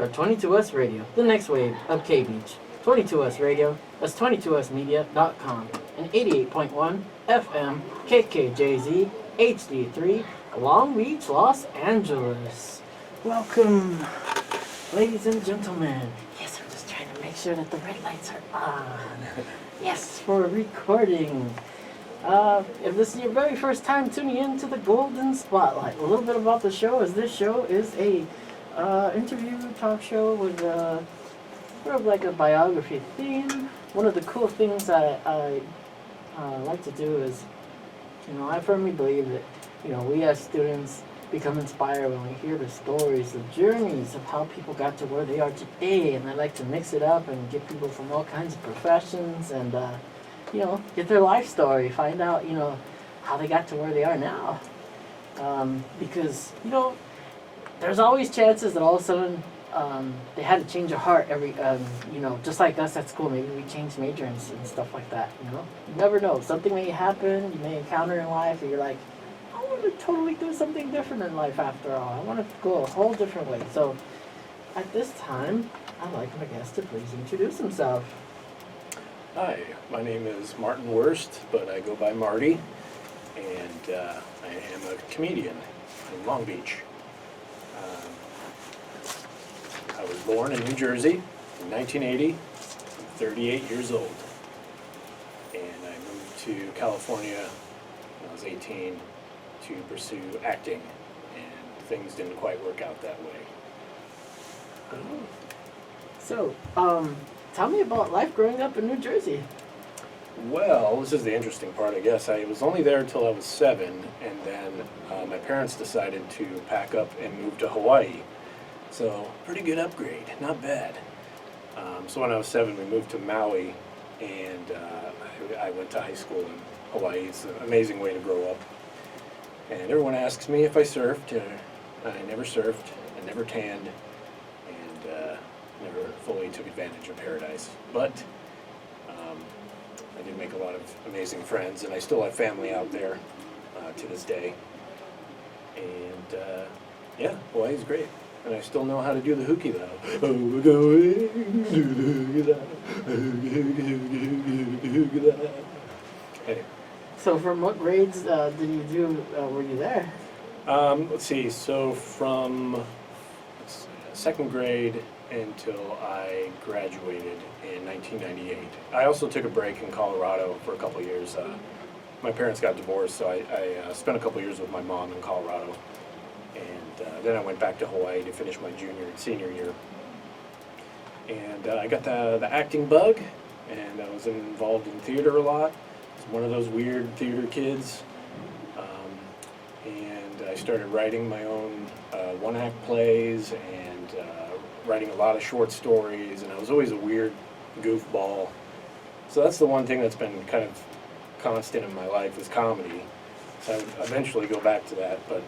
22us Radio, the next wave of K-Beach. 22us Radio, that's 22usmedia.com, and 88.1 FM KKJZ HD3, Long Beach, Los Angeles. Welcome, ladies and gentlemen. Yes, I'm just trying to make sure that the red lights are on. Yes, for recording. If this is your very first time tuning in to the Golden Spotlight, a little bit about the show is this show is a interview talk show with sort of like a biography theme. One of the cool things I like to do is, I firmly believe that, we as students become inspired when we hear the stories, the journeys of how people got to where they are today, and I like to mix it up and get people from all kinds of professions and, get their life story, find out, how they got to where they are now. Because, there's always chances that all of a sudden they had to change a heart every, just like us at school, maybe we changed majors and stuff like that, You never know. Something may happen, you may encounter in life, and you're like, I want to totally do something different in life after all. I want to go a whole different way. So at this time, I'd like my guest to please introduce himself. Hi, my name is Martin Wurst, but I go by Marty, and I am a comedian in Long Beach. I was born in New Jersey in 1980. I'm 38 years old, and I moved to California when I was 18 to pursue acting, and things didn't quite work out that way. So, tell me about life growing up in New Jersey. Well, this is the interesting part, I guess. I was only there until I was 7, and then my parents decided to pack up and move to Hawaii. So, pretty good upgrade, not bad. So when I was 7, we moved to Maui, and I went to high school in Hawaii. It's an amazing way to grow up. And everyone asks me if I surfed. I never surfed, I never tanned, and never fully took advantage of paradise. But I did make a lot of amazing friends, and I still have family out there to this day. And yeah, Hawaii's great. And I still know how to do the hooky though. Oh, we're going to do the hooky though. Hey. So from what grades did you do, were you there? Let's see, so from second grade until I graduated in 1998. I also took a break in Colorado for a couple years. My parents got divorced, so I spent a couple years with my mom in Colorado. And then I went back to Hawaii to finish my junior and senior year. And I got the acting bug, and I was involved in theater a lot. I was one of those weird theater kids. And I started writing my own one-act plays and writing a lot of short stories, and I was always a weird goofball. So that's the one thing that's been kind of constant in my life is comedy. So I would eventually go back to that, but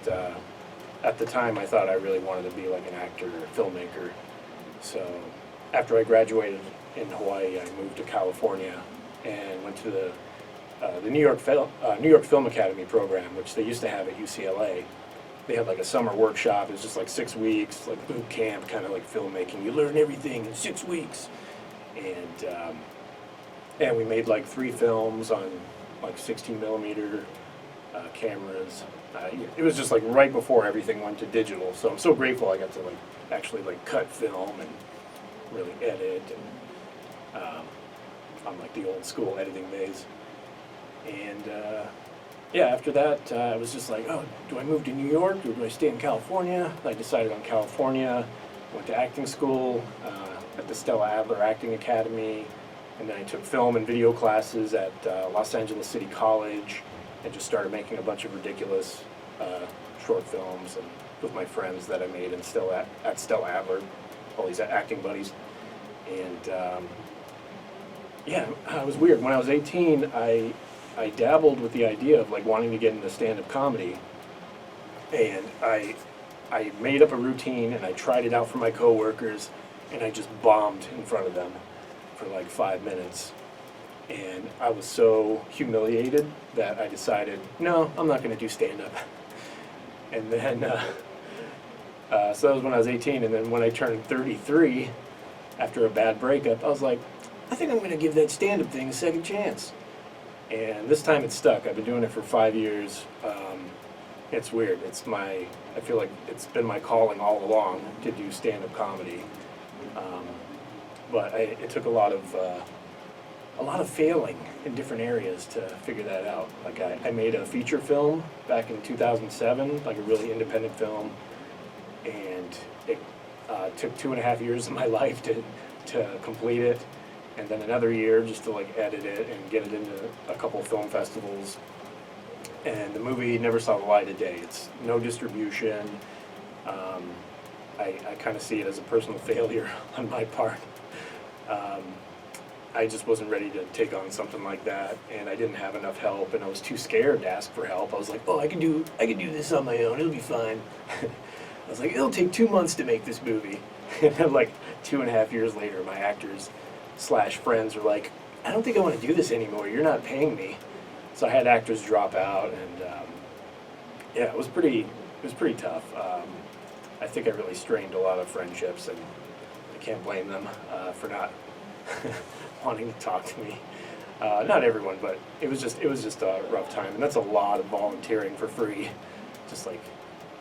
at the time I thought I really wanted to be like an actor or a filmmaker. So after I graduated in Hawaii, I moved to California and went to the New York Film Academy program, which they used to have at UCLA. They had like a summer workshop. It was just like 6 weeks, like boot camp, kind of like filmmaking. You learn everything in 6 weeks. And we made like 3 films on like 16 millimeter cameras. It was just like right before everything went to digital. So I'm so grateful I got to like actually like cut film and really edit and on like the old school editing days. And yeah, after that, I was just like, oh, do I move to New York or do I stay in California? I decided on California, went to acting school at the Stella Adler Acting Academy, and then I took film and video classes at Los Angeles City College and just started making a bunch of ridiculous short films and with my friends that I made at Stella Adler, all these acting buddies. And yeah, it was weird. When I was 18, I dabbled with the idea of like wanting to get into stand-up comedy, and I made up a routine and I tried it out for my coworkers, and I just bombed in front of them for like 5 minutes, and I was so humiliated that I decided, no, I'm not going to do stand-up. And then So that was when I was 18, and then when I turned 33, after a bad breakup, I was like, I think I'm going to give that stand-up thing a second chance. And this time it stuck. I've been doing it for 5 years. It's weird. I feel like it's been my calling all along to do stand-up comedy. But it took a lot of failing in different areas to figure that out. Like I made a feature film back in 2007, like a really independent film, and it took 2.5 years of my life to complete it, and then another year just to like edit it and get it into a couple film festivals. And the movie never saw the light of day. It's no distribution. I kind of see it as a personal failure on my part. I just wasn't ready to take on something like that, and I didn't have enough help, and I was too scared to ask for help. I was like, oh, I can do this on my own. It'll be fine. I was like, it'll take 2 months to make this movie. And then like 2.5 years later, my actors/friends are like, I don't think I want to do this anymore. You're not paying me. So I had actors drop out, and yeah, it was pretty tough. I think I really strained a lot of friendships, and I can't blame them for not wanting to talk to me. Not everyone, but it was just a rough time, and that's a lot of volunteering for free. Just like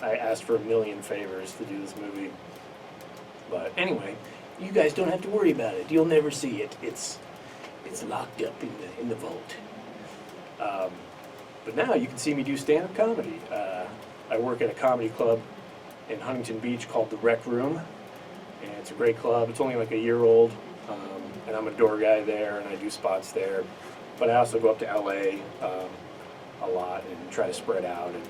I asked for 1 million favors to do this movie. But anyway, you guys don't have to worry about it. You'll never see it. It's locked up in the vault. But now you can see me do stand-up comedy. I work at a comedy club in Huntington Beach called the Rec Room, and it's a great club. It's only like a year old, and I'm a door guy there, and I do spots there. But I also go up to LA a lot and try to spread out and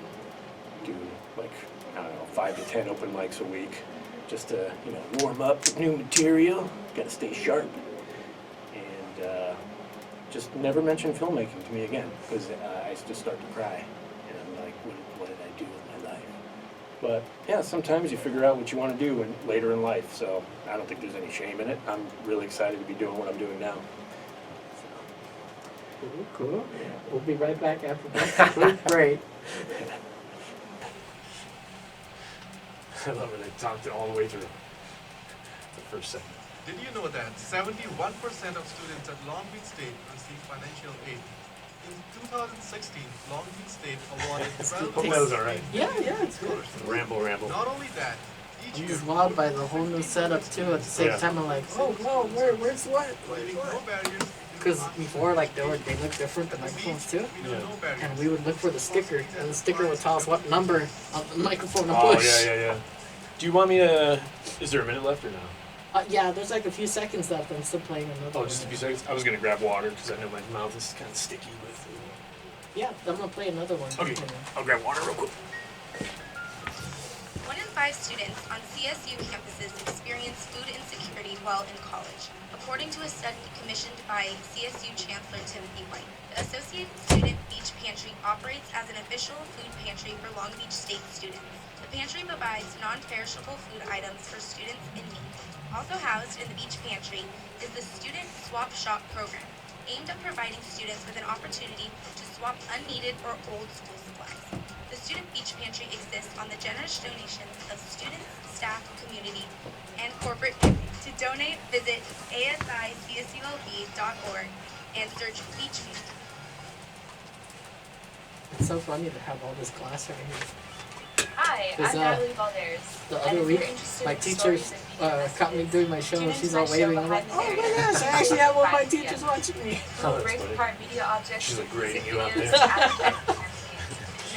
do like, I don't know, 5 to 10 open mics a week, just to warm up with new material. Got to stay sharp. And just never mention filmmaking to me again, because I just start to cry, and I'm like, what did I do with my life? But yeah, sometimes you figure out what you want to do later in life, so I don't think there's any shame in it. I'm really excited to be doing what I'm doing now. Cool. Yeah. We'll be right back after this quick break. I love it. They talked it all the way through the first segment. Did you know that 71% of students at Long Beach State receive financial aid? In 2016, Long Beach State awarded 12 That was all right. Yeah, it's good. Ramble. Not only that, each I'm year, just wowed by the whole new setup too. At the same time, I'm like, oh wow, where's what? leaving no barriers. Because before, like they look different, the microphones too. We know no barriers. And we would look for the sticker, and the sticker would tell us what number of the microphone to Oh, push. yeah. Do you want me to... Is there a minute left or no? Yeah, there's like a few seconds left. I'm still playing another one. Oh, just a few seconds? I was going to grab water because I know my mouth is kind of sticky with... Yeah, I'm gonna play another one. Okay, I'll grab water real quick. 1 in 5 students on CSU campuses experience food insecurity while in college, according to a study commissioned by CSU Chancellor Timothy White. The Associated Student Beach Pantry operates as an official food pantry for Long Beach State students. The pantry provides non-perishable food items for students in need. Also housed in the beach pantry is the Student Swap Shop program, aimed at providing students with an opportunity to swap unneeded or old school supplies. The Student Beach Pantry exists on the generous donations of students, staff, community, and corporate giving. To donate, visit asiCSULB.org and search Beach Pantry. It's so funny to have all this glass right here. Hi, I'm Natalie Valdez. The other week, my teacher caught me doing my show, and she's all waving. I'm like, oh my gosh, I actually have one of my teachers watching me. We'll break apart media objects. She's like grading you out videos, there.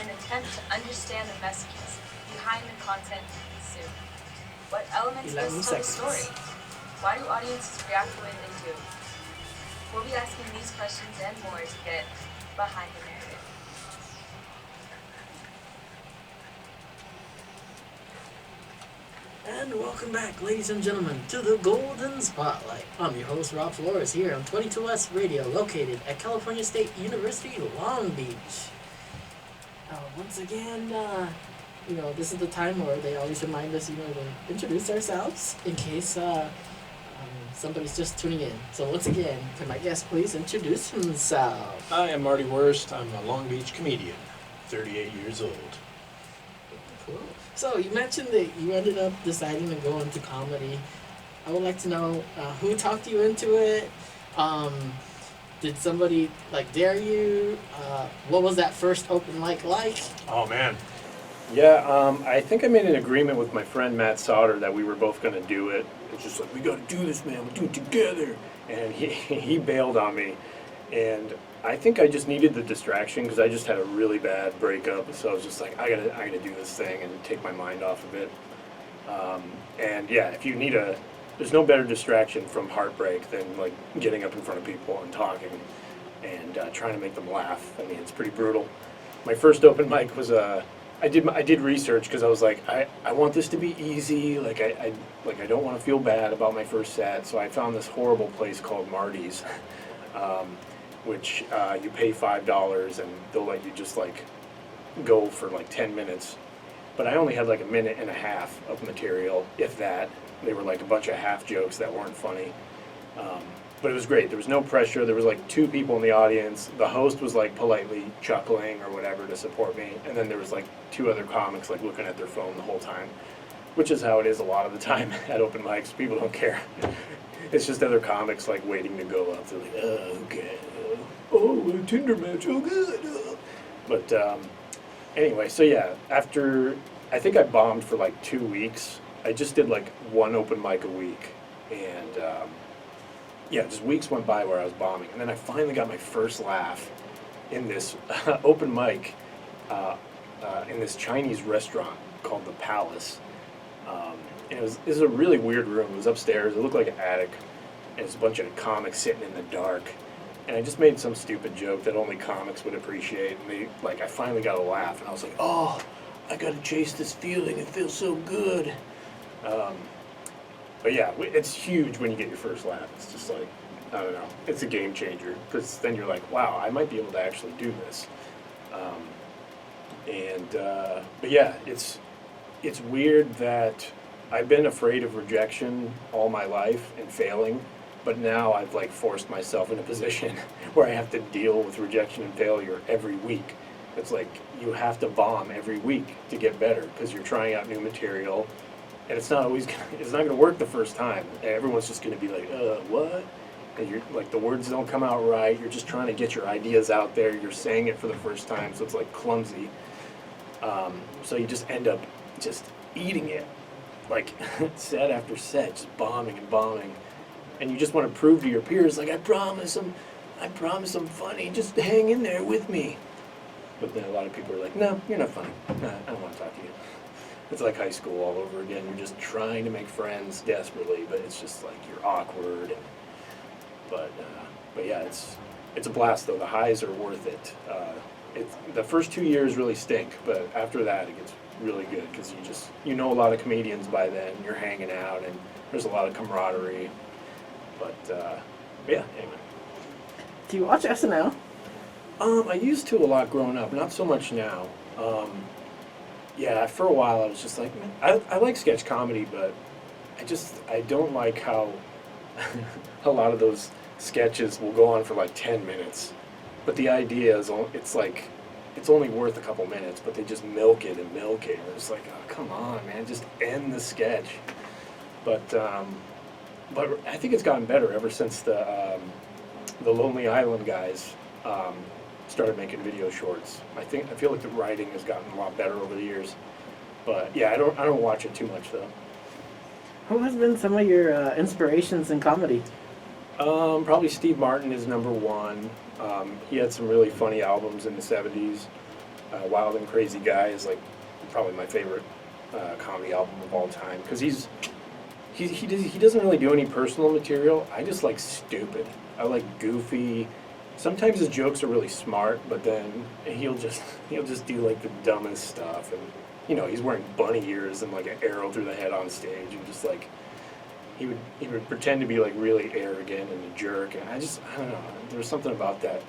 in an attempt to understand the messages behind the content we consume. What elements 11 best tell the seconds. story? Why do audiences react the way they do? We'll be asking these questions and more to get behind the narrative. And welcome back, ladies and gentlemen, to the Golden Spotlight. I'm your host, Rob Flores, here on 22S Radio, located at California State University, Long Beach. Once again, this is the time where they always remind us, to introduce ourselves in case somebody's just tuning in. So once again, can my guest please introduce himself? Hi, I'm Marty Wurst. I'm a Long Beach comedian, 38 years old. Cool. So you mentioned that you ended up deciding to go into comedy. I would like to know who talked you into it. Um, did somebody like dare you? What was that first open mic like? Oh man. Yeah, I think I made an agreement with my friend Matt Sauter that we were both going to do it. It's just like, we got to do this, man. We'll do it together. And he bailed on me. And I think I just needed the distraction because I just had a really bad breakup. So I was just like, I gotta do this thing and take my mind off of it. And yeah, if you need there's no better distraction from heartbreak than like getting up in front of people and talking and trying to make them laugh. I mean, it's pretty brutal. My first open mic was I did research because I was like, I want this to be easy. Like I don't want to feel bad about my first set. So I found this horrible place called Marty's, which you pay $5 and they'll let you just like go for like 10 minutes. But I only had like a minute and a half of material, if that. They were like a bunch of half jokes that weren't funny. But it was great. There was no pressure. There was like 2 people in the audience. The host was like politely chuckling or whatever to support me. And then there was like 2 other comics like looking at their phone the whole time, which is how it is a lot of the time at open mics. People don't care. It's just other comics like waiting to go up. They're like, oh, okay. Oh, a Tinder match. Oh, good. But anyway, so yeah, after, I think I bombed for like 2 weeks. I just did like 1 open mic a week. And yeah, just weeks went by where I was bombing. And then I finally got my first laugh in this open mic in this Chinese restaurant called The Palace. And this is a really weird room. It was upstairs. It looked like an attic. And it was a bunch of comics sitting in the dark. And I just made some stupid joke that only comics would appreciate. And I finally got a laugh. And I was like, oh, I got to chase this feeling. It feels so good. But yeah, it's huge when you get your first laugh. It's just like, I don't know, it's a game changer. Because then you're like, wow, I might be able to actually do this. But yeah, it's weird that I've been afraid of rejection all my life and failing. But now I've like forced myself in a position where I have to deal with rejection and failure every week. It's like you have to bomb every week to get better because you're trying out new material. And it's not gonna work the first time. Everyone's just gonna be like, what? And you're like, the words don't come out right. You're just trying to get your ideas out there. You're saying it for the first time, so it's like clumsy. So you just end up just eating it, like set after set, just bombing and bombing. And you just want to prove to your peers, like, I promise I'm funny. Just hang in there with me. But then a lot of people are like, no, you're not funny. Nah, I don't want to talk to you. It's like high school all over again. You're just trying to make friends desperately, but it's just like you're awkward. But yeah, it's a blast though. The highs are worth it. The first 2 years really stink, but after that it gets really good because you know a lot of comedians by then. You're hanging out and there's a lot of camaraderie. But yeah, anyway. Do you watch SNL? I used to a lot growing up, not so much now. Yeah, for a while I was just like, man, I like sketch comedy, but I don't like how a lot of those sketches will go on for like 10 minutes. But the idea is, it's only worth a couple minutes, but they just milk it. And it's like, oh, come on, man, just end the sketch. But I think it's gotten better ever since the Lonely Island guys started making video shorts. I feel like the writing has gotten a lot better over the years. But yeah, I don't watch it too much though. Who has been some of your inspirations in comedy? Probably Steve Martin is number 1. He had some really funny albums in the 70s. Wild and Crazy Guy is like probably my favorite comedy album of all time because he doesn't really do any personal material. I just like stupid. I like goofy. Sometimes his jokes are really smart, but then he'll just do like the dumbest stuff, and you know he's wearing bunny ears and like an arrow through the head on stage, and just like he would pretend to be like really arrogant and a jerk, and I don't know. There was something about that,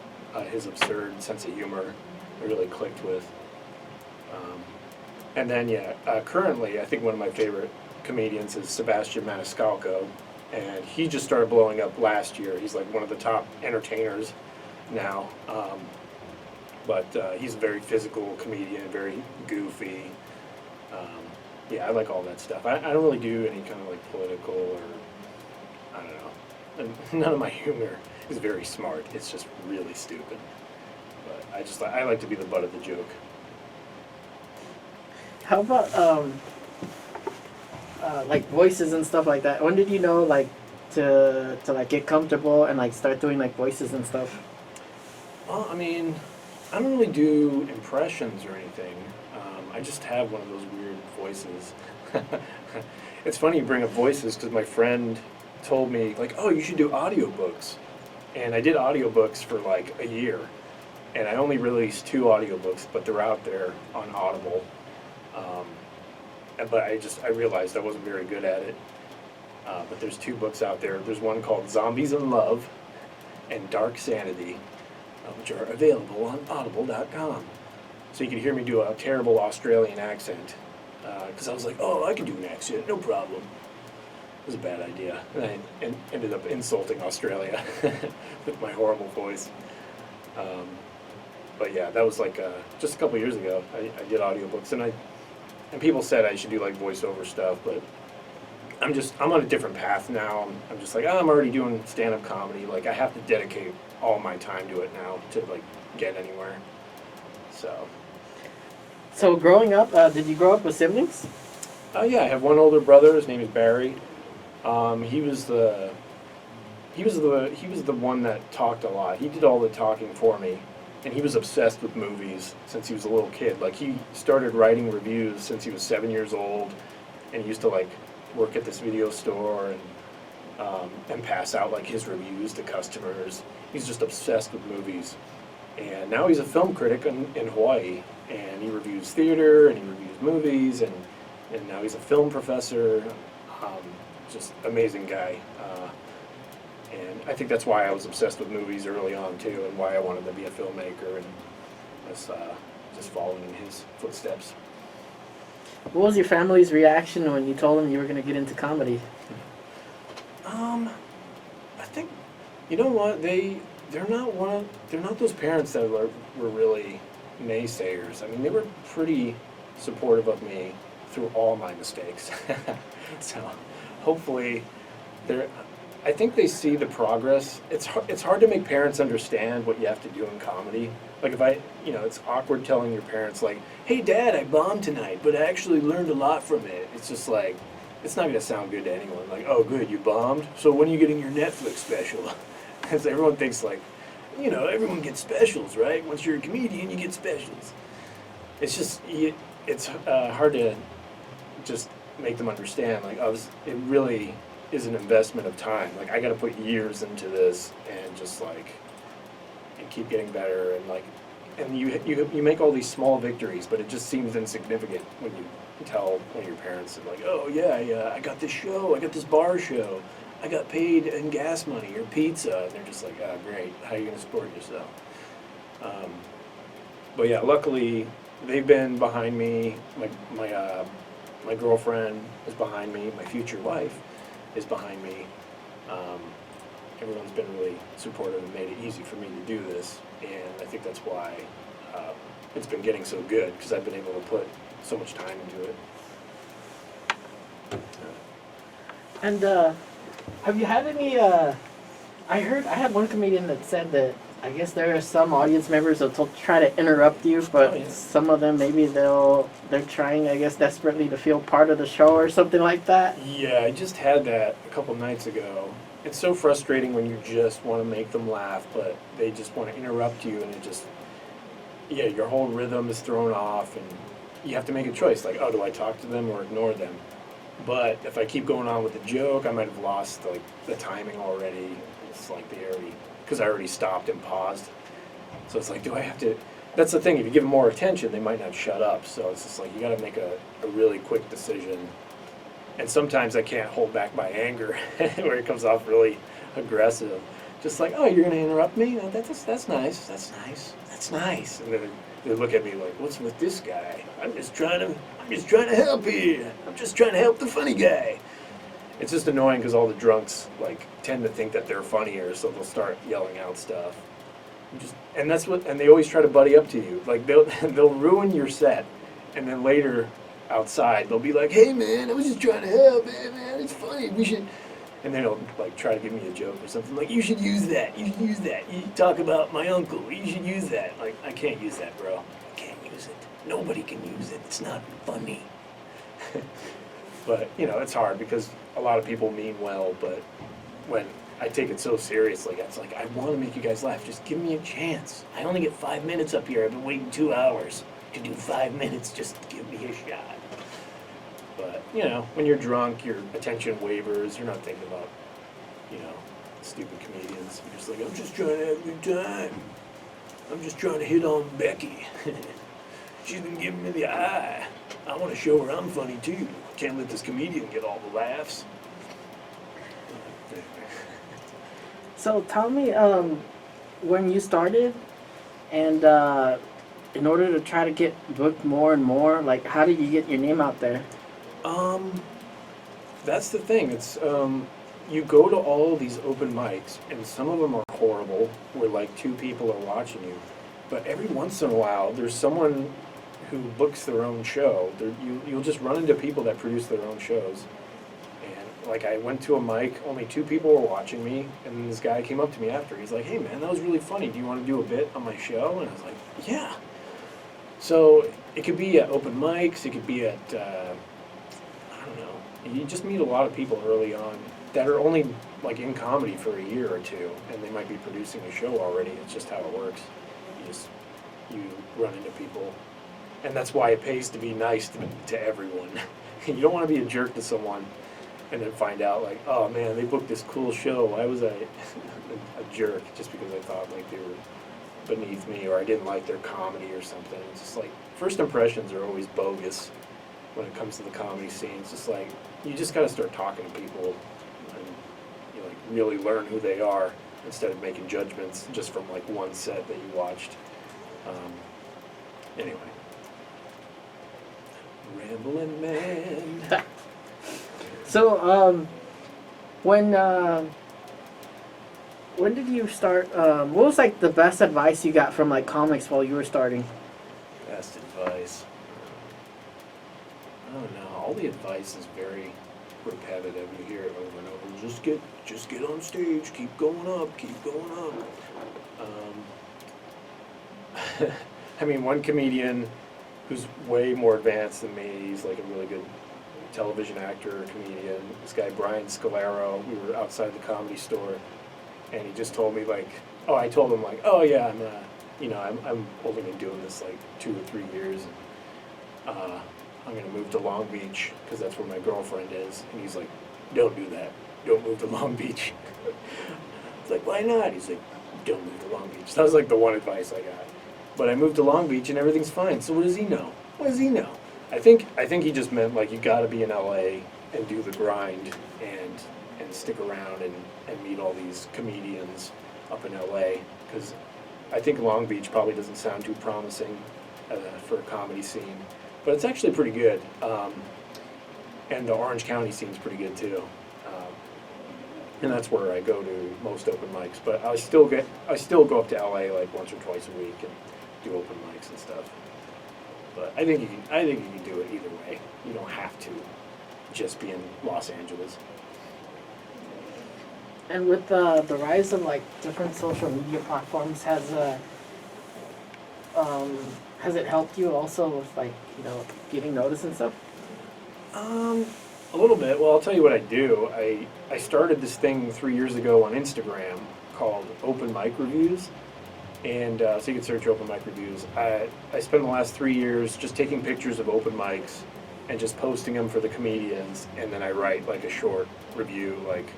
his absurd sense of humor, I really clicked with. And then yeah, currently I think one of my favorite comedians is Sebastian Maniscalco, and he just started blowing up last year. He's like one of the top entertainers now, but he's a very physical comedian, very goofy. yeah, I like all that stuff. I don't really do any kind of like political or, I don't know. And none of my humor is very smart. It's just really stupid. But I like to be the butt of the joke. How about like voices and stuff like that? When did you know like to like get comfortable and like start doing like voices and stuff? Well, I mean, I don't really do impressions or anything. I just have one of those weird voices. It's funny you bring up voices because my friend told me, like, oh, you should do audiobooks. And I did audiobooks for like a year. And I only released 2 audiobooks, but they're out there on Audible. But I realized I wasn't very good at it. But there's 2 books out there. There's one called Zombies in Love and Dark Sanity, which are available on audible.com. So you can hear me do a terrible Australian accent. Because I was like, oh, I can do an accent, no problem. It was a bad idea. And I ended up insulting Australia with my horrible voice. But yeah, that was like just a couple years ago. I did audiobooks, and people said I should do like voiceover stuff, but I'm on a different path now. I'm just like, oh, I'm already doing stand-up comedy. Like I have to dedicate all my time to it now to like get anywhere. So growing up, did you grow up with siblings? Yeah, I have one older brother. His name is Barry. He was the one that talked a lot. He did all the talking for me, and he was obsessed with movies since he was a little kid. Like he started writing reviews since he was 7 years old, and he used to like work at this video store and pass out like his reviews to customers. He's just obsessed with movies, and now he's a film critic in Hawaii, and he reviews theater and he reviews movies, and now he's a film professor. Just amazing guy. And I think that's why I was obsessed with movies early on too, and why I wanted to be a filmmaker, and was just following in his footsteps. What was your family's reaction when you told them you were going to get into comedy? I think, you know what, they're not those parents that were really naysayers. I mean, they were pretty supportive of me through all my mistakes. So hopefully I think they see the progress. It's hard to make parents understand what you have to do in comedy. Like it's awkward telling your parents like, hey Dad, I bombed tonight, but I actually learned a lot from it. It's just like, it's not going to sound good to anyone. Like, oh good, you bombed? So when are you getting your Netflix special? Because everyone thinks like, everyone gets specials, right? Once you're a comedian, you get specials. It's just, it's hard to just make them understand, like, oh, it really is an investment of time. Like, I got to put years into this and just like, and keep getting better, and like, and you make all these small victories, but it just seems insignificant when you tell one of your parents, and like, oh yeah, I got this show, I got this bar show, I got paid in gas money or pizza, and they're just like, oh great, how are you gonna support yourself? But yeah, luckily they've been behind me. My girlfriend is behind me. My future wife is behind me. Everyone's been really supportive and made it easy for me to do this, and I think that's why it's been getting so good, because I've been able to put so much time into it. And have you had any? I had one comedian that said that I guess there are some audience members that'll try to interrupt you, but some of them maybe they're trying, I guess, desperately to feel part of the show or something like that. Yeah, I just had that a couple nights ago. It's so frustrating when you just want to make them laugh, but they just want to interrupt you, and it just, your whole rhythm is thrown off, and you have to make a choice, like, oh, do I talk to them or ignore them? But if I keep going on with the joke, I might have lost like the timing already. It's like because I already stopped and paused. So it's like, do I have to? That's the thing. If you give them more attention, they might not shut up. So it's just like you got to make a really quick decision. And sometimes I can't hold back my anger, where it comes off really aggressive. Just like, oh, you're gonna interrupt me? No, that's nice. That's nice. That's nice. And then they look at me like, what's with this guy? I'm just trying to help here. I'm just trying to help the funny guy. It's just annoying because all the drunks like tend to think that they're funnier, so they'll start yelling out stuff. And they always try to buddy up to you. Like they'll ruin your set, and then later outside, they'll be like, "Hey man, I was just trying to help, hey man, it's funny, we should," and then they'll like try to give me a joke or something like, "You should use that, you should use that, you talk about my uncle, you should use that." Like, I can't use that, bro. I can't use it. Nobody can use it. It's not funny. But, you know, it's hard because a lot of people mean well, but when I take it so seriously, it's like, I want to make you guys laugh. Just give me a chance. I only get 5 minutes up here. I've been waiting 2 hours to do 5 minutes. Just give me a shot. But, you know, when you're drunk, your attention wavers. You're not thinking about, you know, stupid comedians. You're just like, I'm just trying to have a good time. I'm just trying to hit on Becky. She's been giving me the eye. I want to show her I'm funny too. Can't let this comedian get all the laughs. So tell me, when you started, and in order to try to get booked more and more, like, how did you get your name out there? That's the thing. It's you go to all these open mics, and some of them are horrible, where like 2 people are watching you. But every once in a while, there's someone who books their own show. You'll just run into people that produce their own shows. And like, I went to a mic, only 2 people were watching me, and this guy came up to me after. He's like, "Hey man, that was really funny. Do you want to do a bit on my show?" And I was like, "Yeah." So it could be at open mics, it could be at, I don't know. You just meet a lot of people early on that are only like in comedy for a year or 2, and they might be producing a show already. It's just how it works. You run into people. And that's why it pays to be nice to everyone. You don't want to be a jerk to someone and then find out like, "Oh man, they booked this cool show. Why was I a jerk just because I thought like they were beneath me or I didn't like their comedy or something?" It's just like, first impressions are always bogus when it comes to the comedy scene. It's just like, you just got to start talking to people and you like really learn who they are instead of making judgments just from like one set that you watched. Anyway. Rambling man. So, when did you start? What was like the best advice you got from like comics while you were starting? Best advice. I don't know. All the advice is very repetitive. You hear it over and over. Just get on stage. Keep going up. Keep going up. I mean, one comedian who's way more advanced than me. He's like a really good television actor, comedian. This guy, Brian Scalaro, we were outside the Comedy Store, and he just told me like, oh, I told him like, "Oh yeah, I'm only been doing this like 2 or 3 years, and I'm gonna move to Long Beach because that's where my girlfriend is." And he's like, "Don't do that. Don't move to Long Beach." It's like, "Why not?" He's like, "Don't move to Long Beach." That was like the one advice I got. But I moved to Long Beach and everything's fine. So what does he know? What does he know? I think he just meant like you got to be in LA and do the grind and stick around and meet all these comedians up in LA, because I think Long Beach probably doesn't sound too promising for a comedy scene, but it's actually pretty good. And the Orange County scene's pretty good too. And that's where I go to most open mics. But I still go up to LA like once or twice a week and do open mics and stuff. But I think you can do it either way. You don't have to just be in Los Angeles. And with the rise of like different social media platforms, has it helped you also with like, you know, getting noticed and stuff? A little bit. Well, I'll tell you what I do. I started this thing 3 years ago on Instagram called Open Mic Reviews. And so you can search Open Mic Reviews. I spent the last 3 years just taking pictures of open mics and just posting them for the comedians. And then I write like a short review, like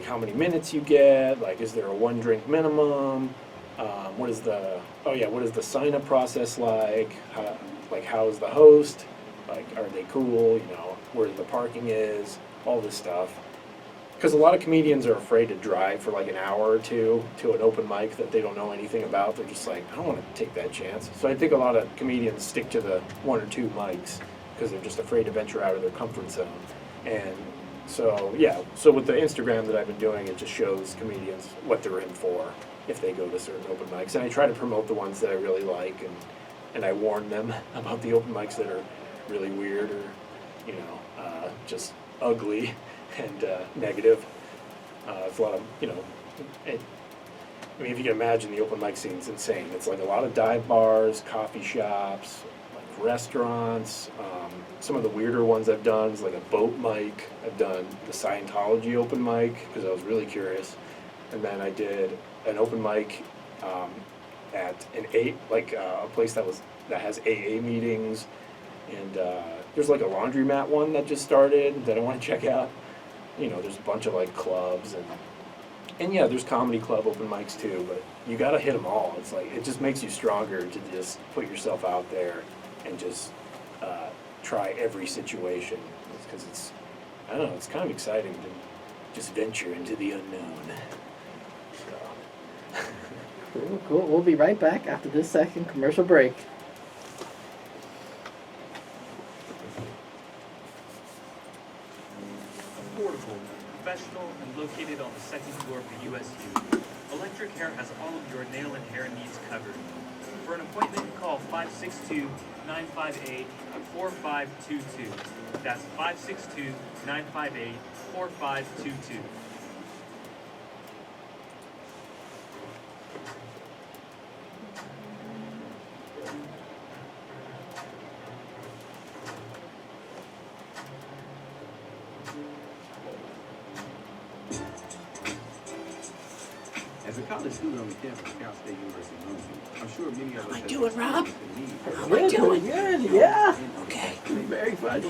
how many minutes you get, like is there a 1 drink minimum, what is the sign-up process like, how is the host, like are they cool, you know, where the parking is, all this stuff. Because a lot of comedians are afraid to drive for like an hour or 2 to an open mic that they don't know anything about. They're just like, I don't want to take that chance. So I think a lot of comedians stick to the 1 or 2 mics because they're just afraid to venture out of their comfort zone. And so, yeah, so with the Instagram that I've been doing, it just shows comedians what they're in for if they go to certain open mics. And I try to promote the ones that I really like, and I warn them about the open mics that are really weird or, just ugly and negative. It's a lot of, if you can imagine, the open mic scene's insane. It's like a lot of dive bars, coffee shops, like restaurants. Some of the weirder ones I've done is like a boat mic. I've done the Scientology open mic because I was really curious. And then I did an open mic at a place that has AA meetings. And there's like a laundromat one that just started that I want to check out. There's a bunch of like clubs and yeah, there's comedy club open mics too, but you gotta hit them all. It's like, it just makes you stronger to just put yourself out there and just try every situation. Because I don't know, it's kind of exciting to just venture into the unknown. So. Cool. We'll be right back after this second commercial break. Affordable, professional, and located on the second floor of the USU. Electric Hair has all of your nail and hair needs covered. For an appointment, call 562-958-4522. That's 562-958-4522. As a college student on the campus of Cal State University, I'm sure many of us have doing, Rob? experienced Good, yeah. Okay. Very funny.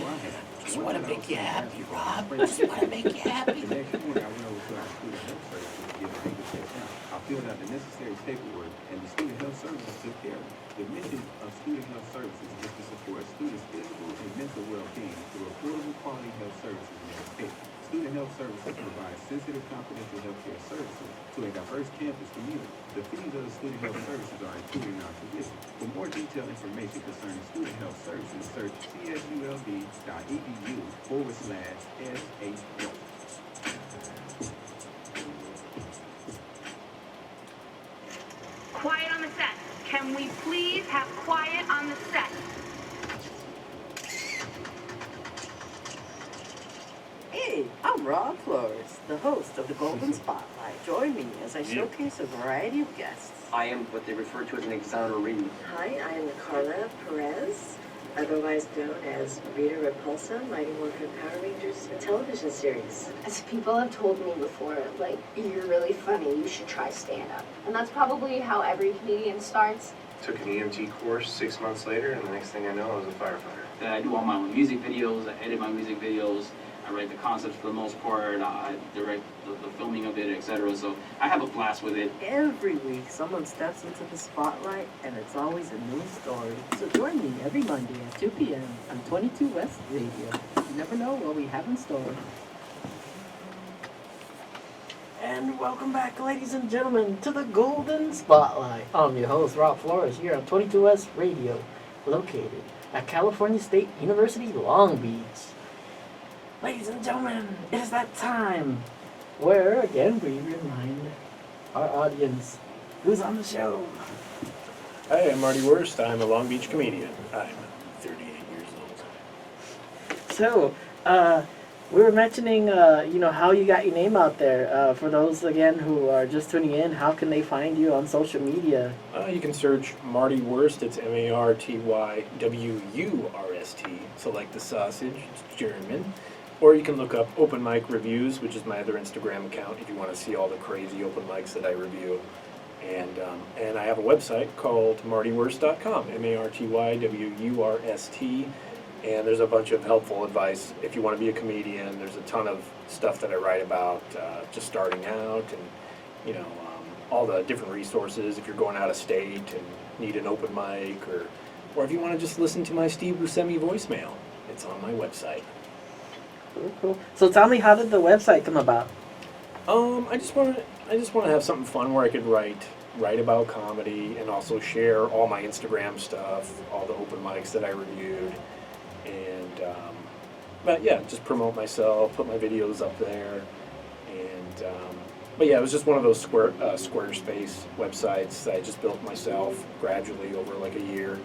Just want to make you happy, Rob. Just want to make you happy. The next morning, I went over to our student health services to get a fingerprint count. I filled out the necessary paperwork, and the student health services took care of it. The mission of student health services is to support students' physical and mental well-being through affordable quality health services in their state. Student health services provide sensitive, confidential healthcare services to a diverse campus community. The fees of the student health services are included in our tuition. For more detailed information concerning student health services, search csuld.edu/SH1. Quiet on the set. Can we please have quiet on the set? Hey, I'm Rob Flores, the host of the Golden Spotlight. Join me as I showcase a variety of guests. I am what they refer to as an exoneree. Hi, I am Carla Perez, otherwise known as Rita Repulsa, Mighty Morphin Power Rangers, a television series. As people have told me before, like, you're really funny, you should try stand-up. And that's probably how every comedian starts. Took an EMT course 6 months later, and the next thing I know, I was a firefighter. I do all my own music videos, I edit my music videos, I write the concepts for the most part, I direct the filming of it, etc. So I have a blast with it. Every week, someone steps into the spotlight, and it's always a new story. So join me every Monday at 2 p.m. on 22 West Radio. You never know what we have in store. And welcome back, ladies and gentlemen, to the Golden Spotlight. I'm your host, Rob Flores, here on 22 West Radio, located at California State University, Long Beach. Ladies and gentlemen, it is that time where, again, we remind our audience who's on the show. Hi, I'm Marty Wurst. I'm a Long Beach comedian. I'm 38 years old. So, we were mentioning, how you got your name out there. For those, again, who are just tuning in, how can they find you on social media? You can search Marty Wurst. It's MartyWurst. So like the sausage, it's German. Or you can look up Open Mic Reviews, which is my other Instagram account, if you want to see all the crazy open mics that I review. And I have a website called martywurst.com, MartyWurst. And there's a bunch of helpful advice if you want to be a comedian. There's a ton of stuff that I write about just starting out, and all the different resources if you're going out of state and need an open mic, or if you want to just listen to my Steve Buscemi voicemail. It's on my website. Cool. So tell me, how did the website come about? I just want to have something fun where I could write about comedy and also share all my Instagram stuff, all the open mics that I reviewed, and but yeah, just promote myself, put my videos up there, and but yeah, it was just one of those Squarespace websites that I just built myself gradually over like a year,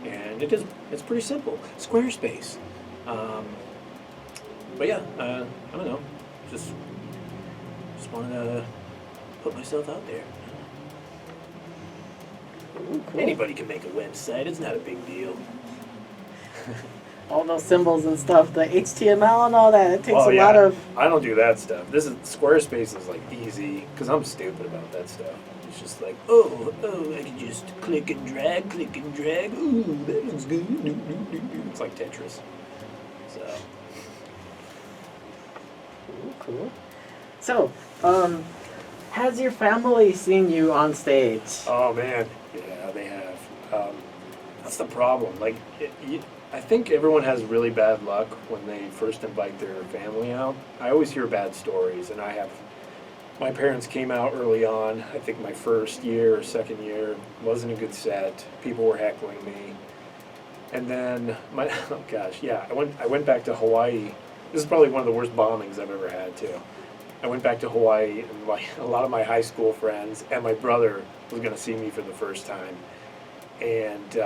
And it's pretty simple. Squarespace. But yeah, I don't know. Just wanted to put myself out there. Ooh, cool. Anybody can make a website. It's not a big deal. All those symbols and stuff, the HTML and all that, it takes Oh, a yeah. lot of... I don't do that stuff. Squarespace is like easy because I'm stupid about that stuff. It's just like, oh, I can just click and drag. Ooh, that looks good. It's like Tetris. So. Cool. So, has your family seen you on stage? Oh man, yeah, they have. That's the problem. Like, I think everyone has really bad luck when they first invite their family out. I always hear bad stories, and my parents came out early on. I think my first year or second year wasn't a good set. People were heckling me, and then oh gosh, yeah, I went back to Hawaii. This is probably one of the worst bombings I've ever had too. I went back to Hawaii, and a lot of my high school friends and my brother was going to see me for the first time, and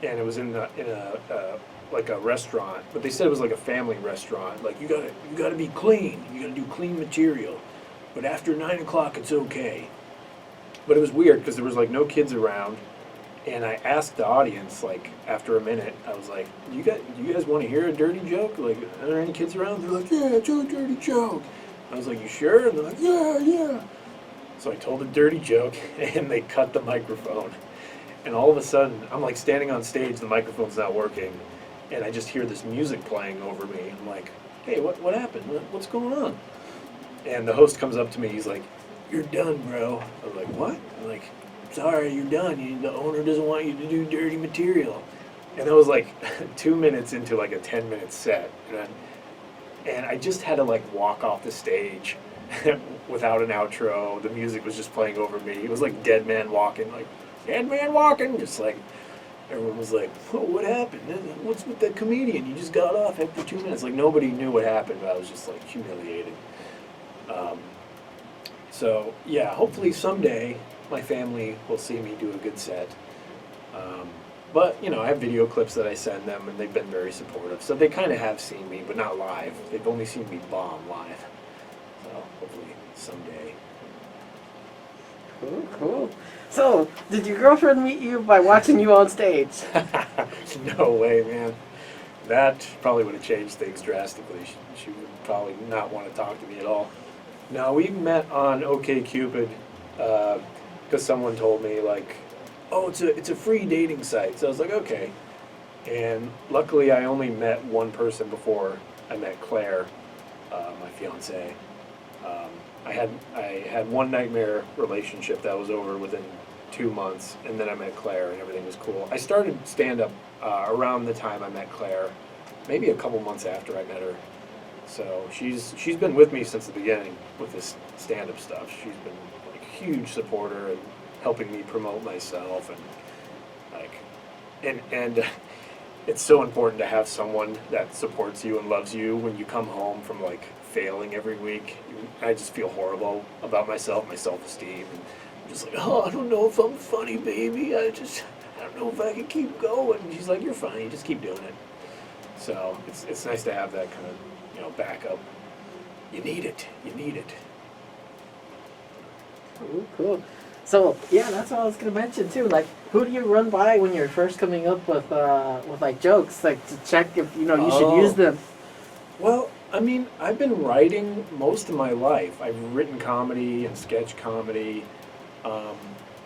it was in a like a restaurant, but they said it was like a family restaurant. Like you gotta be clean. You gotta do clean material, but after 9 o'clock it's okay. But it was weird because there was like no kids around, and I asked the audience like after a minute, I was like, "Do you guys want to hear a dirty joke? Like, are there any kids around?" They're like, "Yeah, tell a dirty joke." I was like, "You sure?" And they're like, "Yeah." So I told a dirty joke, and they cut the microphone. And all of a sudden, I'm like standing on stage, the microphone's not working, and I just hear this music playing over me. I'm like, "Hey, what happened? What's going on?" And the host comes up to me, he's like, "You're done, bro." I was like, "What?" I'm like, "Sorry, you're done. The owner doesn't want you to do dirty material." And that was like 2 minutes into like a 10-minute set. And I just had to like walk off the stage without an outro. The music was just playing over me. It was like Dead Man Walking, just like everyone was like, "Oh, what happened? What's with that comedian? You just got off after 2 minutes." Like nobody knew what happened, but I was just like humiliated. So yeah, hopefully someday my family will see me do a good set. But I have video clips that I send them, and they've been very supportive. So they kind of have seen me, but not live. They've only seen me bomb live. So hopefully someday. Cool. So, did your girlfriend meet you by watching you on stage? No way, man. That probably would have changed things drastically. She would probably not want to talk to me at all. No, we met on OkCupid because someone told me like, "Oh, it's a free dating site." So I was like, okay. And luckily, I only met one person before I met Claire, my fiance. I had one nightmare relationship that was over within 2 months, and then I met Claire, and everything was cool. I started stand-up around the time I met Claire, maybe a couple months after I met her. So she's been with me since the beginning with this stand-up stuff. She's been like a huge supporter and helping me promote myself, and it's so important to have someone that supports you and loves you when you come home from like failing every week. I just feel horrible about myself, my self-esteem, and I'm just like, "Oh, I don't know if I'm funny, baby. I don't know if I can keep going." And she's like, "You're fine. You just keep doing it." So it's nice to have that kind of backup. You need it. Cool. So yeah, that's what I was gonna mention too. Like, who do you run by when you're first coming up with like jokes, like to check if you should use them? Well, I mean, I've been writing most of my life. I've written comedy and sketch comedy,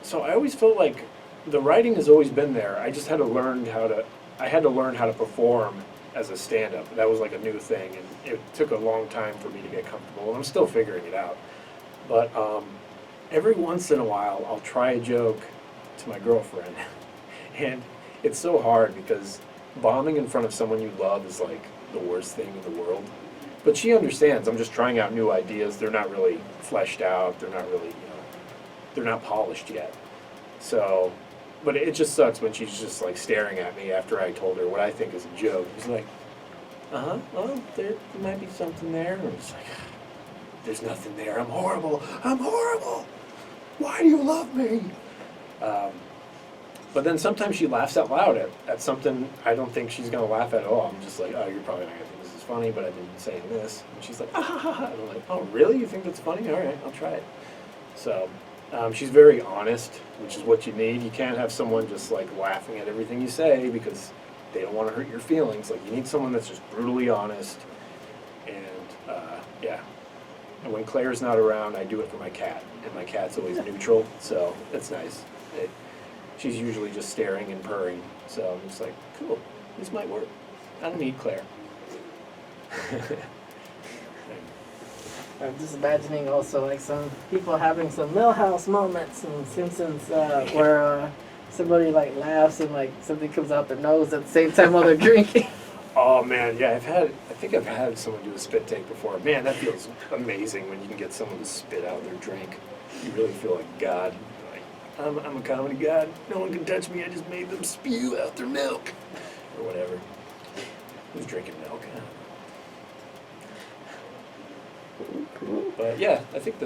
so I always felt like the writing has always been there. I just had to learn how to perform as a stand-up. That was like a new thing, and it took a long time for me to get comfortable, and I'm still figuring it out. But every once in a while, I'll try a joke to my girlfriend, and it's so hard because bombing in front of someone you love is like the worst thing in the world. But she understands. I'm just trying out new ideas. They're not really fleshed out. They're not really, they're not polished yet. So, but it just sucks when she's just like staring at me after I told her what I think is a joke. She's like, well, there might be something there. And I'm just like, there's nothing there. I'm horrible. Why do you love me? But then sometimes she laughs out loud at something I don't think she's going to laugh at all. I'm just like, oh, you're probably not going to think this is funny, but I've been saying this. And she's like, ah, ha, ha, ha. And I'm like, oh, really? You think that's funny? All right, I'll try it. So she's very honest, which is what you need. You can't have someone just like laughing at everything you say because they don't want to hurt your feelings. Like, you need someone that's just brutally honest. And yeah. And when Claire's not around, I do it for my cat. And my cat's always neutral, so it's nice. She's usually just staring and purring. So I'm just like, cool, this might work. I don't need Claire. I'm just imagining also like some people having some Millhouse moments in Simpsons where somebody like laughs and like something comes out their nose at the same time while they're drinking. Oh man, yeah, I think I've had someone do a spit take before. Man, that feels amazing when you can get someone to spit out their drink. You really feel like God. I'm a comedy god. No one can touch me. I just made them spew out their milk. Or whatever. Who's drinking milk? But yeah, I think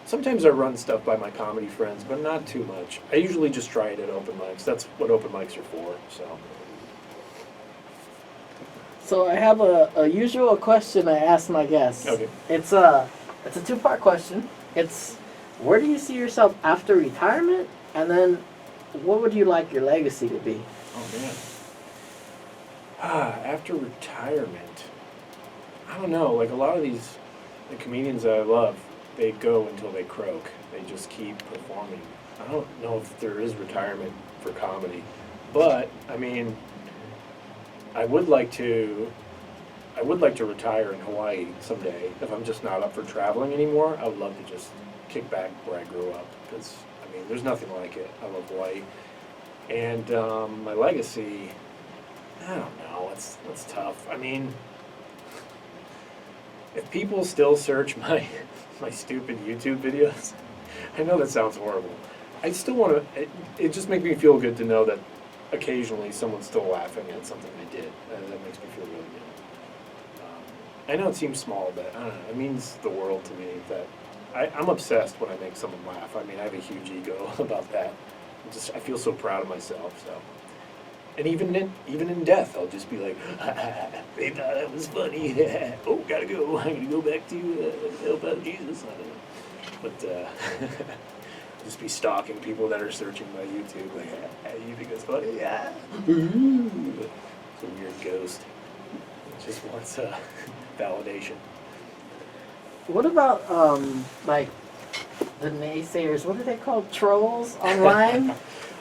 sometimes I run stuff by my comedy friends, but not too much. I usually just try it at open mics. That's what open mics are for, so. So I have a usual question I ask my guests. Okay. It's a two-part question. It's, where do you see yourself after retirement? And then, what would you like your legacy to be? Oh, man. After retirement, I don't know. Like, a lot of the comedians that I love, they go until they croak. They just keep performing. I don't know if there is retirement for comedy. But, I mean, I would like to retire in Hawaii someday. If I'm just not up for traveling anymore, I would love to just kick back where I grew up, because I mean, there's nothing like it. I love Hawaii. And my legacy, I don't know. It's tough. I mean, if people still search my stupid YouTube videos, I know that sounds horrible. I still want to. It just makes me feel good to know that occasionally someone's still laughing at something I did. That makes me feel really good. I know it seems small, but I don't know. It means the world to me that I'm obsessed when I make someone laugh. I mean, I have a huge ego about that. I feel so proud of myself. So, and even in death, I'll just be like, they thought that was funny. Oh, gotta go. I'm gonna go back to help out Jesus. I don't know, but just be stalking people that are searching my YouTube. Like, you think that's funny? Yeah. It's a weird ghost. It just wants validation. What about like the naysayers? What are they called? Trolls online?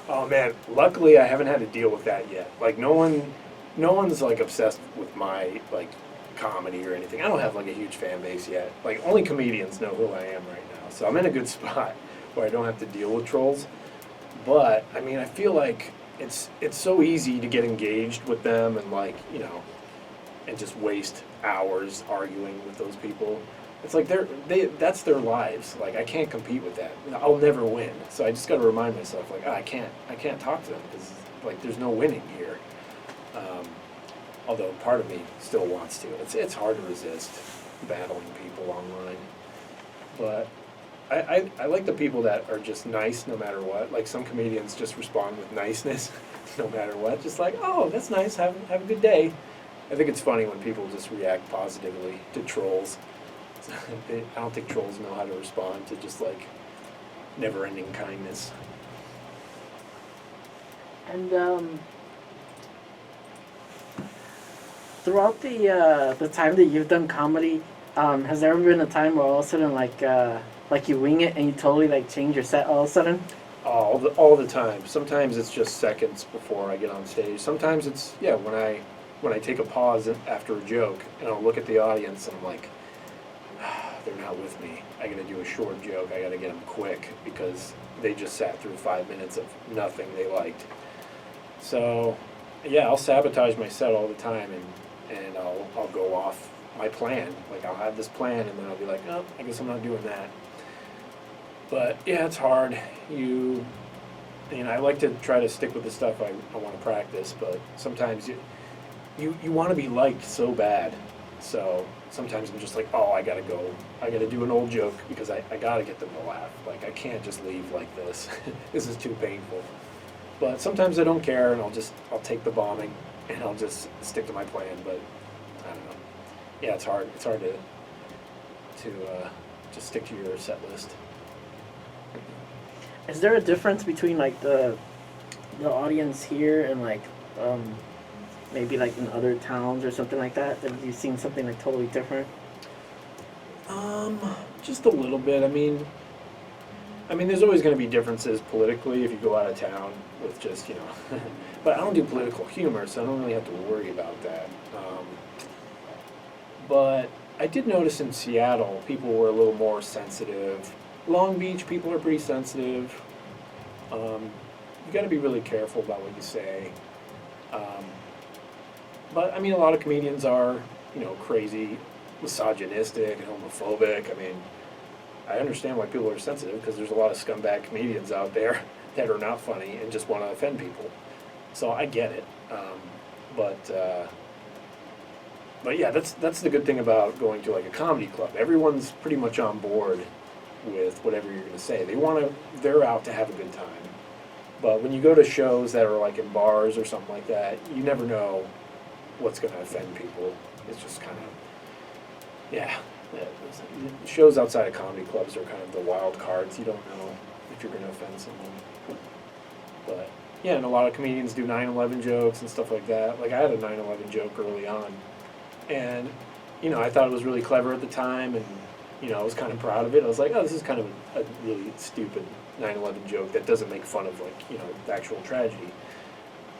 Oh man, luckily I haven't had to deal with that yet. Like no one's like obsessed with my like comedy or anything. I don't have like a huge fan base yet. Like only comedians know who I am right now. So I'm in a good spot where I don't have to deal with trolls. But I mean, I feel like it's so easy to get engaged with them and like, you know, and just waste hours arguing with those people. It's like that's their lives. Like I can't compete with that. I'll never win. So I just got to remind myself, like, I can't talk to them because like there's no winning here. Although part of me still wants to. It's hard to resist battling people online. But I like the people that are just nice no matter what. Like some comedians just respond with niceness no matter what. Just like, oh, that's nice. Have a good day. I think it's funny when people just react positively to trolls. I don't think trolls know how to respond to just like never-ending kindness. And throughout the time that you've done comedy, has there ever been a time where all of a sudden like you wing it and you totally like change your set all of a sudden? All the time. Sometimes it's just seconds before I get on stage. Sometimes it's when I take a pause after a joke and I'll look at the audience and I'm like, they're not with me. I gotta do a short joke. I gotta get them quick because they just sat through 5 minutes of nothing they liked. So, yeah, I'll sabotage my set all the time and I'll go off my plan. Like I'll have this plan and then I'll be like, oh, I guess I'm not doing that. But yeah, it's hard. I like to try to stick with the stuff I want to practice, but sometimes you want to be liked so bad. So sometimes I'm just like, oh, I gotta go. I gotta do an old joke because I gotta get them to laugh. Like, I can't just leave like this. This is too painful. But sometimes I don't care, and I'll take the bombing, and I'll just stick to my plan. But I don't know. Yeah, it's hard. It's hard to just stick to your set list. Is there a difference between like the audience here and like maybe like in other towns or something like that? Have you seen something like totally different? Just a little bit. I mean, there's always going to be differences politically if you go out of town with just, but I don't do political humor, so I don't really have to worry about that. But I did notice in Seattle, people were a little more sensitive. Long Beach, people are pretty sensitive. You got to be really careful about what you say. But I mean, a lot of comedians are, crazy, misogynistic, and homophobic. I mean, I understand why people are sensitive because there's a lot of scumbag comedians out there that are not funny and just want to offend people. So I get it. But yeah, that's the good thing about going to like a comedy club. Everyone's pretty much on board with whatever you're going to say. They're out to have a good time. But when you go to shows that are like in bars or something like that, you never know what's going to offend people. It's just kind of, yeah. Shows outside of comedy clubs are kind of the wild cards. You don't know if you're going to offend someone. But yeah, and a lot of comedians do 9/11 jokes and stuff like that. Like I had a 9/11 joke early on, and I thought it was really clever at the time, and I was kind of proud of it. I was like, oh, this is kind of a really stupid 9/11 joke that doesn't make fun of the actual tragedy.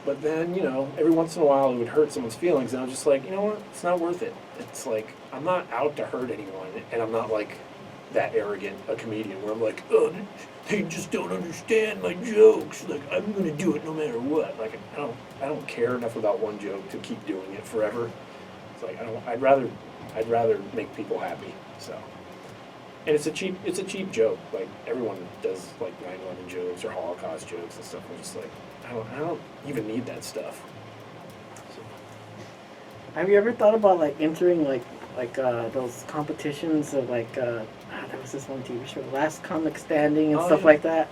But then, every once in a while it would hurt someone's feelings, and I was just like, you know what, it's not worth it. It's like, I'm not out to hurt anyone, and I'm not like that arrogant a comedian where I'm like, oh, they just don't understand my jokes. Like, I'm gonna do it no matter what. Like, I don't care enough about one joke to keep doing it forever. It's like, I'd rather make people happy, so. And it's a cheap joke. Like, everyone does like 9/11 jokes or Holocaust jokes and stuff. I'm just like, I don't even need that stuff. So. Have you ever thought about like entering like those competitions of like there was this one TV show, Last Comic Standing and stuff like that?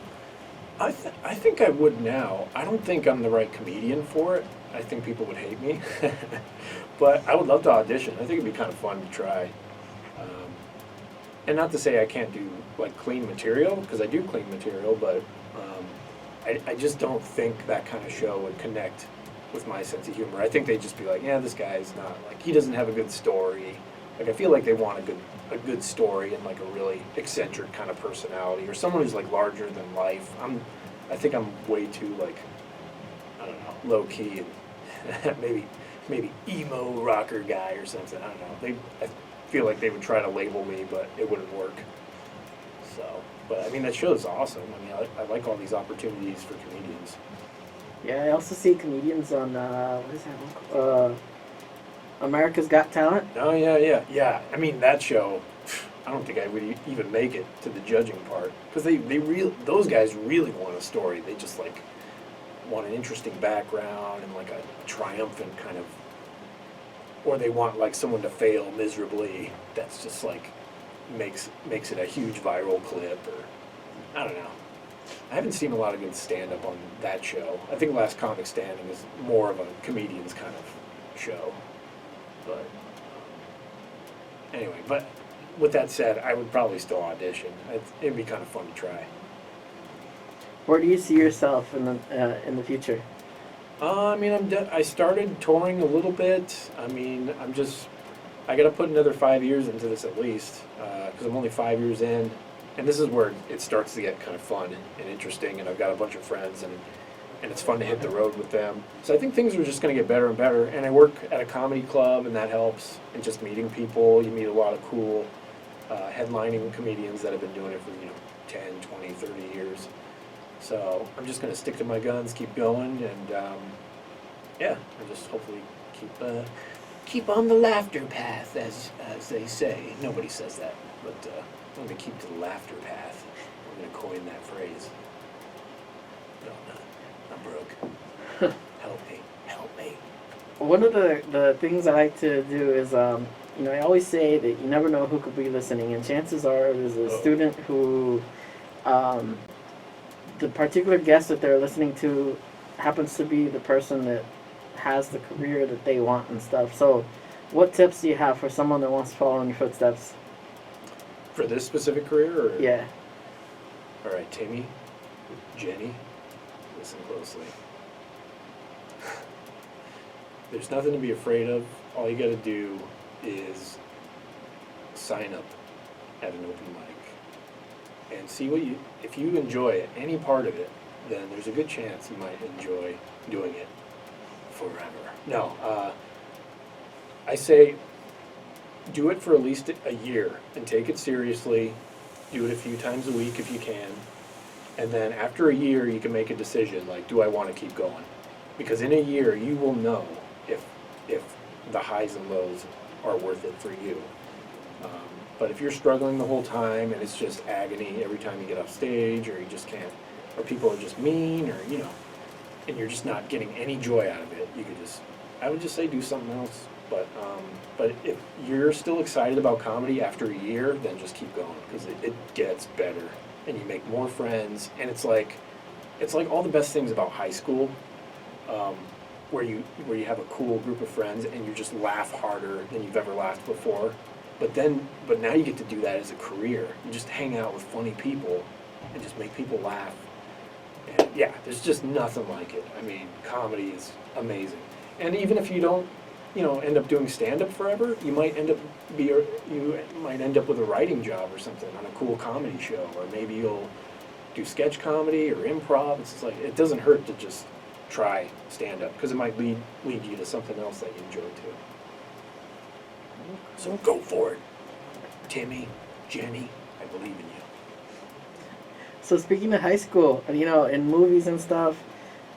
I think I would now. I don't think I'm the right comedian for it. I think people would hate me. But I would love to audition. I think it'd be kind of fun to try. And not to say I can't do like clean material, because I do clean material, but I just don't think that kind of show would connect with my sense of humor. I think they'd just be like, yeah, this guy's not, like, he doesn't have a good story. Like, I feel like they want a good story and like a really eccentric kind of personality, or someone who's like larger than life. I think I'm way too like, I don't know, low key and maybe emo rocker guy or something. I don't know. I feel like they would try to label me, but it wouldn't work. So, but I mean, that show's awesome. I mean, I like all these opportunities for comedians. Yeah, I also see comedians on what is that one called? America's Got Talent. Oh yeah. I mean, that show, I don't think I would even make it to the judging part, because those guys really want a story. They just like want an interesting background and like a triumphant kind of, or they want like someone to fail miserably. That's just like makes it a huge viral clip, or I don't know. I haven't seen a lot of good stand-up on that show. I think Last Comic Standing is more of a comedian's kind of show. But anyway, but with that said, I would probably still audition. It'd be kind of fun to try. Where do you see yourself in the future? I mean, I started touring a little bit. I mean, I got to put another 5 years into this at least, because I'm only 5 years in, and this is where it starts to get kind of fun and interesting, and I've got a bunch of friends, and it's fun to hit the road with them. So I think things are just going to get better and better, and I work at a comedy club, and that helps, and just meeting people. You meet a lot of cool headlining comedians that have been doing it for 10, 20, 30 years. So I'm just going to stick to my guns, keep going, and yeah, and just hopefully keep on the laughter path, as they say. Nobody says that, but I'm going to keep to the laughter path. I'm going to coin that phrase. No, I'm broke. Help me. One of the things I like to do is you know, I always say that you never know who could be listening, and chances are there's a student who, the particular guest that they're listening to happens to be the person that has the career that they want and stuff. So, what tips do you have for someone that wants to follow in your footsteps? For this specific career? Or? Yeah. All right, Timmy, Jenny, listen closely. There's nothing to be afraid of. All you got to do is sign up at an open mic and see what if you enjoy any part of it, then there's a good chance you might enjoy doing it forever. No, I say do it for at least a year and take it seriously. Do it a few times a week if you can. And then after a year, you can make a decision, like, do I want to keep going? Because in a year, you will know if the highs and lows are worth it for you. But if you're struggling the whole time and it's just agony every time you get off stage, or you just can't, or people are just mean, or, you know, and you're just not getting any joy out of it, I would just say do something else. But if you're still excited about comedy after a year, then just keep going, because it gets better, and you make more friends, and it's like all the best things about high school, where you have a cool group of friends and you just laugh harder than you've ever laughed before. But now you get to do that as a career. You just hang out with funny people and just make people laugh. And yeah, there's just nothing like it. I mean, comedy is amazing. And even if you don't, you know, end up doing stand-up forever, you might end up with a writing job or something on a cool comedy show, or maybe you'll do sketch comedy or improv. It's just like, it doesn't hurt to just try stand-up, because it might lead you to something else that you enjoy too. So go for it, Timmy, Jenny. I believe in you. So speaking of high school, you know, in movies and stuff,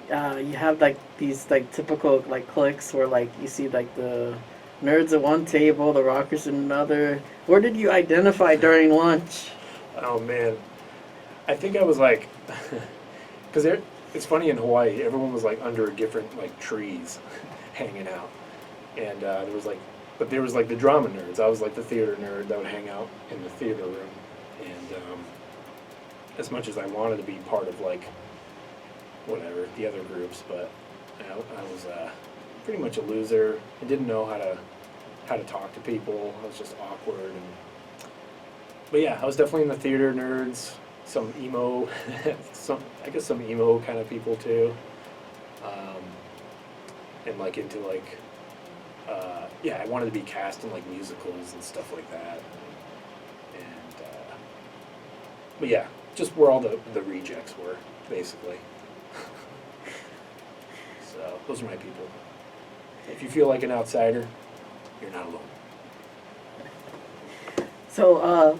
you have like these like typical like cliques where like you see like the nerds at one table, the rockers at another. Where did you identify during lunch? Oh man, I think I was like, because it's funny, in Hawaii, everyone was like under different like trees, hanging out, and there was like the drama nerds. I was like the theater nerd that would hang out in the theater room, and as much as I wanted to be part of like whatever the other groups, but I was pretty much a loser. I didn't know how to talk to people. I was just awkward, but yeah, I was definitely in the theater nerds. Some emo, some emo kind of people too, and like into like, yeah, I wanted to be cast in like musicals and stuff like that, and but yeah, just where all the rejects were, basically. So those are my people. If you feel like an outsider, you're not alone. So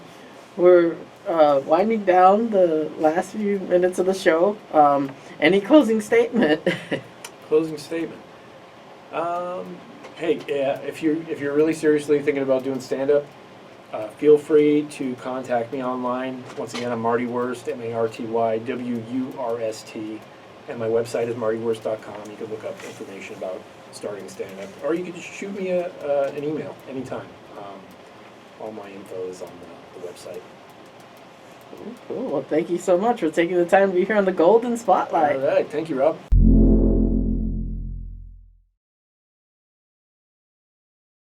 we're winding down the last few minutes of the show. Any closing statement? Closing statement. Hey, yeah, if you're really seriously thinking about doing stand-up, feel free to contact me online. Once again, I'm Marty Wurst, MartyWurst, and my website is martywurst.com. You can look up information about starting stand-up, or you can just shoot me an email anytime. All my info is on the website. Cool. Well, thank you so much for taking the time to be here on the Golden Spotlight. All right. Thank you, Rob.